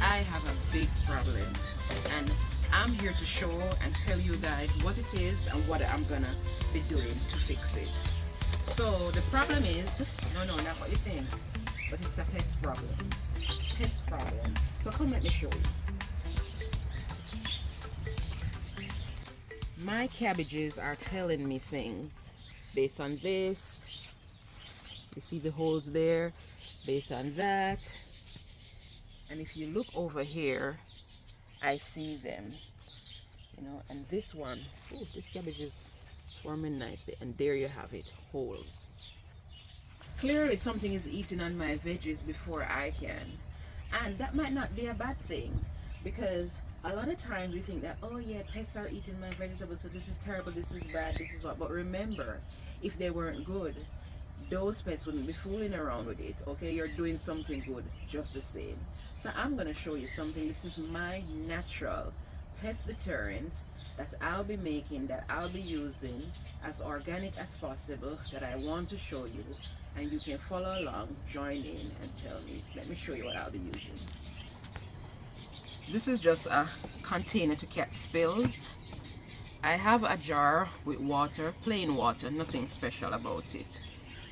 I have a big problem, and I'm here to show and tell you guys what it is and what I'm gonna be doing to fix it. So the problem is, no, not what you think, but it's a pest problem. Pest problem. So come let me show you. My cabbages are telling me things based on this. You see the holes there, based on that. And if you look over here, I see them, and this one, oh, this cabbage is forming nicely, and there you have it, holes. Clearly something is eating on my veggies before I can, and that might not be a bad thing, because a lot of times we think that, oh yeah, pests are eating my vegetables, so this is terrible, this is bad, this is what. But remember, if they weren't good, those pests wouldn't be fooling around with it. Okay, you're doing something good just the same. So I'm going to show you something. This is my natural pest deterrent that I'll be making, that I'll be using as organic as possible, that I want to show you, and you can follow along, join in and tell me. Let me show you what I'll be using. This is just a container to catch spills. I have a jar with water, plain water, nothing special about it.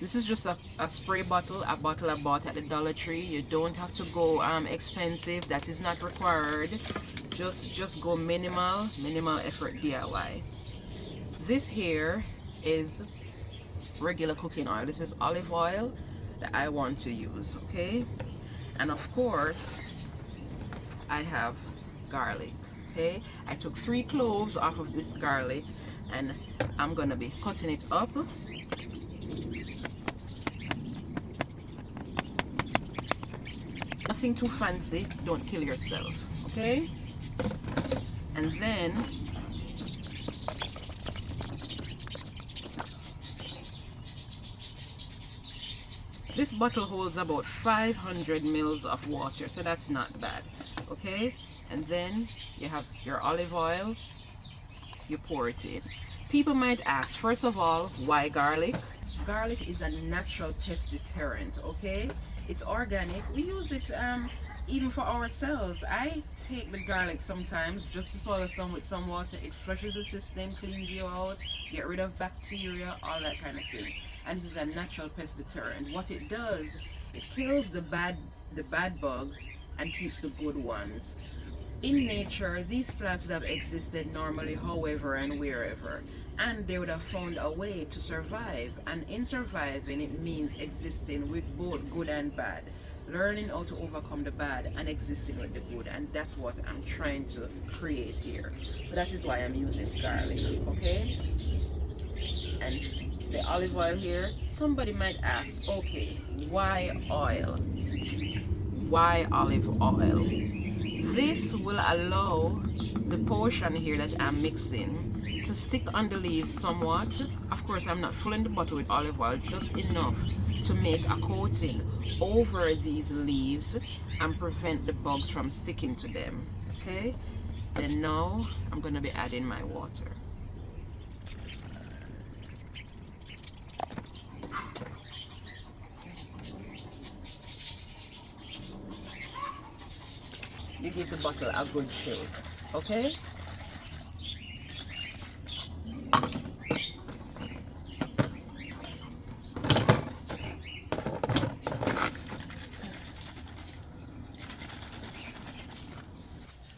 This is just a spray bottle, a bottle I bought at the Dollar Tree. You don't have to go expensive. That is not required. Just go minimal effort DIY. This here is regular cooking oil. This is olive oil that I want to use, okay? And of course, I have garlic, okay? I took 3 cloves off of this garlic, and I'm gonna be cutting it up. Nothing too fancy, don't kill yourself, okay? And then this bottle holds about 500 mils of water, so that's not bad, okay? And then you have your olive oil, you pour it in. People might ask, first of all, why garlic? Garlic is a natural pest deterrent, okay? It's organic. We use it even for ourselves. I take the garlic sometimes just to soil some with some water. It flushes the system, cleans you out, get rid of bacteria, all that kind of thing. And this is a natural pest deterrent. What it does, it kills the bad bugs and keeps the good ones. In nature, these plants would have existed normally, however and wherever, and they would have found a way to survive. And in surviving, it means existing with both good and bad, learning how to overcome the bad and existing with the good. And that's what I'm trying to create here. So that is why I'm using garlic, okay? And the olive oil here. Somebody might ask, okay, why oil? Why olive oil? This will allow the portion here that I'm mixing to stick on the leaves somewhat. Of course, I'm not filling the bottle with olive oil, just enough to make a coating over these leaves and prevent the bugs from sticking to them, okay? Then now I'm going to be adding my water. You give the bottle a good shake, okay?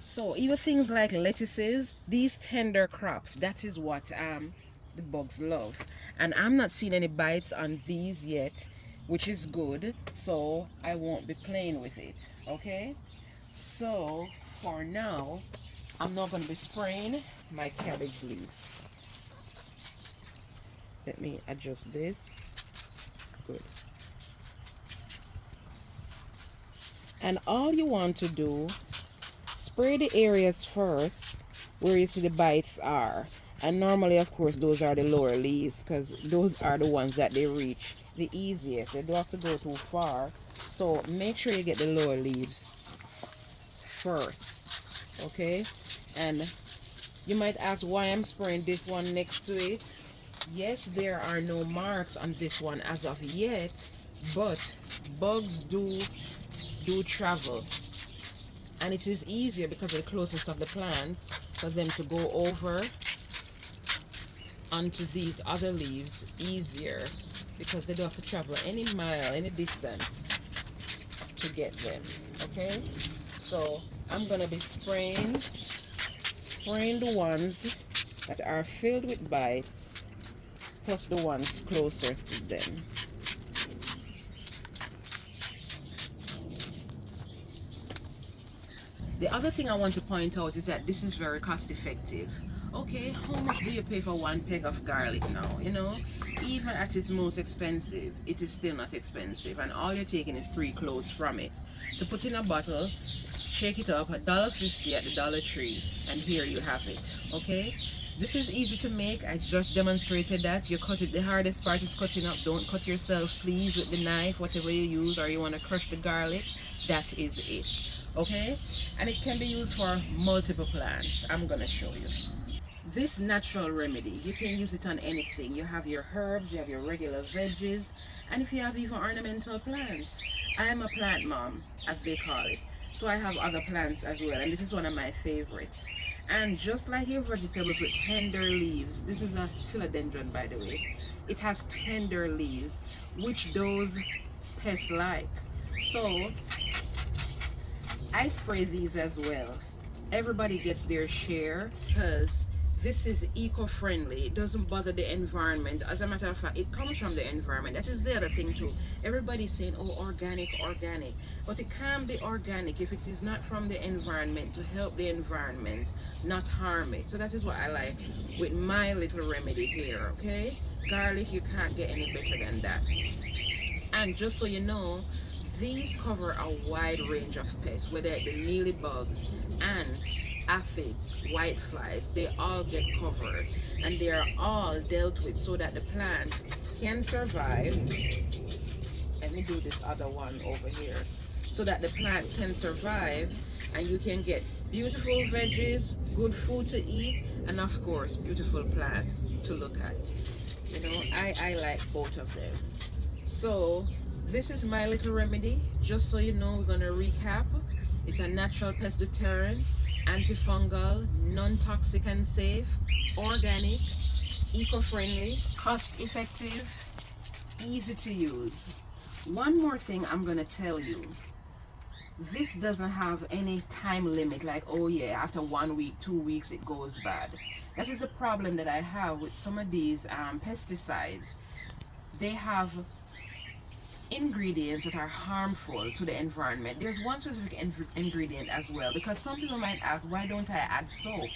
So even things like lettuces, these tender crops, that is what the bugs love. And I'm not seeing any bites on these yet, which is good, so I won't be playing with it, okay? So for now, I'm not going to be spraying my cabbage leaves. Let me adjust this. Good. And all you want to do, spray the areas first where you see the bites are. And normally, of course, those are the lower leaves, because those are the ones that they reach the easiest. They don't have to go too far. So make sure you get the lower leaves first, okay? And you might ask why I'm spraying this one next to it. Yes, there are no marks on this one as of yet, but bugs do travel, And it is easier because of the closeness of the plants for them to go over onto these other leaves easier, because they don't have to travel any mile, any distance to get them. Okay, so I'm gonna be spraying the ones that are filled with bites, plus the ones closer to them. The other thing I want to point out is that this is very cost effective. Okay, how much do you pay for one peg of garlic now? You know, even at its most expensive, it is still not expensive, and all you're taking is 3 cloves from it. To put in a bottle, shake it up, $1.50 at the Dollar Tree, and here you have it. Okay, this is easy to make. I just demonstrated that. You cut it. The hardest part is cutting up. Don't cut yourself, please, with the knife, whatever you use, or you want to crush the garlic. That is it. Okay, and it can be used for multiple plants. I'm gonna show you this natural remedy. You can use it on anything. You have your herbs, you have your regular veggies, and if you have even ornamental plants. I am a plant mom, as they call it, so I have other plants as well, and this is one of my favorites. And just like your vegetables with tender leaves, this is a philodendron, by the way, it has tender leaves, which those pests like. So I spray these as well. Everybody gets their share because this is eco-friendly. It doesn't bother the environment. As a matter of fact, it comes from the environment. That is the other thing too. Everybody's saying, oh, organic, organic. But it can be organic if it is not from the environment, to help the environment, not harm it. So that is what I like with my little remedy here, okay? Garlic, you can't get any better than that. And just so you know, these cover a wide range of pests, whether it be mealybugs, ants, aphids, whiteflies. They all get covered, and they are all dealt with so that the plant can survive. Let me do this other one over here. So that the plant can survive, and you can get beautiful veggies, good food to eat, and of course beautiful plants to look at. You know, I like both of them. So this is my little remedy. Just so you know, we're going to recap. It's a natural pest deterrent, antifungal, non-toxic and safe, organic, eco-friendly, cost-effective, easy to use. One more thing I'm going to tell you. This doesn't have any time limit, like, oh yeah, after 1 week, 2 weeks, it goes bad. That is the problem that I have with some of these pesticides. They have ingredients that are harmful to the environment. There's one specific ingredient as well, because some people might ask, why don't I add soap?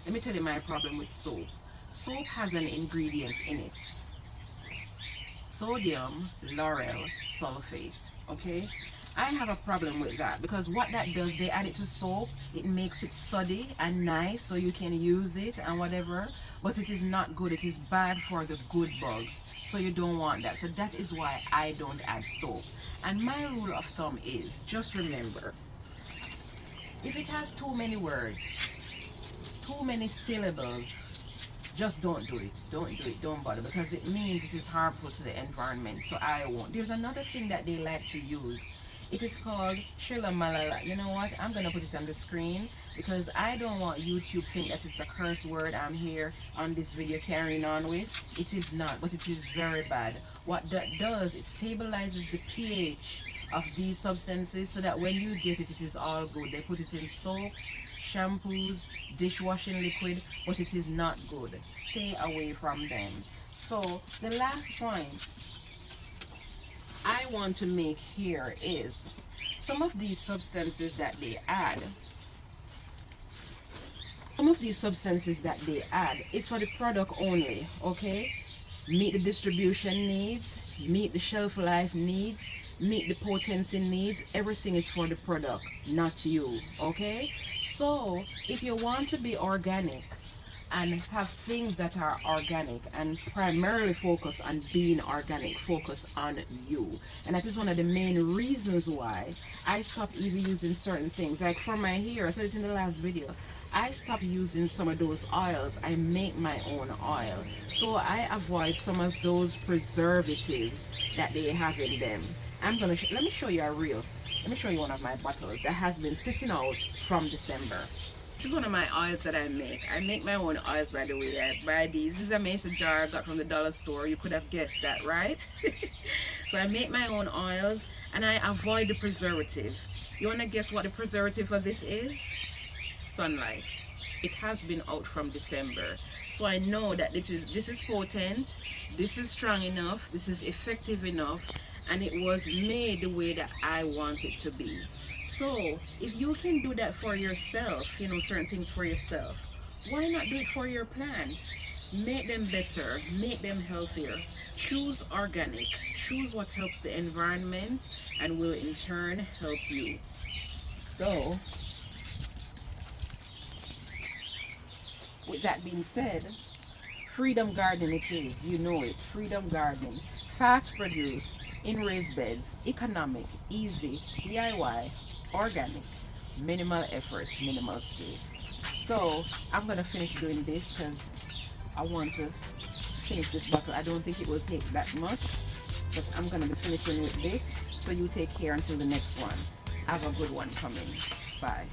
Let me tell you my problem with soap. Soap has an ingredient in it: sodium lauryl sulfate. Okay, I have a problem with that, because what that does, they add it to soap, it makes it suddy and nice so you can use it and whatever, but it is not good. It is bad for the good bugs, so you don't want that. So that is why I don't add soap. And my rule of thumb is, just remember, if it has too many words, too many syllables, just don't do it. Don't do it. Don't bother, because it means it is harmful to the environment. So I won't. There's another thing that they like to use. It is called Trilla Malala. You know what? I'm going to put it on the screen, because I don't want YouTube to think that it's a curse word I'm here on this video carrying on with. It is not, but it is very bad. What that does, it stabilizes the pH of these substances so that when you get it, it is all good. They put it in soaps, shampoos, dishwashing liquid, but it is not good. Stay away from them. So the last point I want to make here is, some of these substances that they add, it's for the product only, okay? Meet the distribution needs, meet the shelf life needs, meet the potency needs. Everything is for the product, not you, okay? So if you want to be organic and have things that are organic and primarily focus on being organic, focus on you. And that is one of the main reasons why I stopped even using certain things. Like for my hair, I said it in the last video, I stopped using some of those oils. I make my own oil. So I avoid some of those preservatives that they have in them. Let me show you a reel. Let me show you one of my bottles that has been sitting out from December. This is one of my oils that I make. I make my own oils, by the way. I buy these. This is a mason jar I got from the dollar store. You could have guessed that, right? So I make my own oils and I avoid the preservative. You want to guess what the preservative for this is? Sunlight. It has been out from December. So I know that this is potent, this is strong enough, this is effective enough, and it was made the way that I want it to be. So if you can do that for yourself, you know, certain things for yourself, why not do it for your plants? Make them better, make them healthier. Choose organic, choose what helps the environment and will in turn help you. So with that being said, freedom gardening it is, you know it. Freedom gardening, fast produce, in raised beds, economic, easy, DIY, organic, minimal effort, minimal space. So I'm gonna finish doing this because I want to finish this bottle. I don't think it will take that much, but I'm gonna be finishing with this. So you take care until the next one. Have a good one coming. Bye.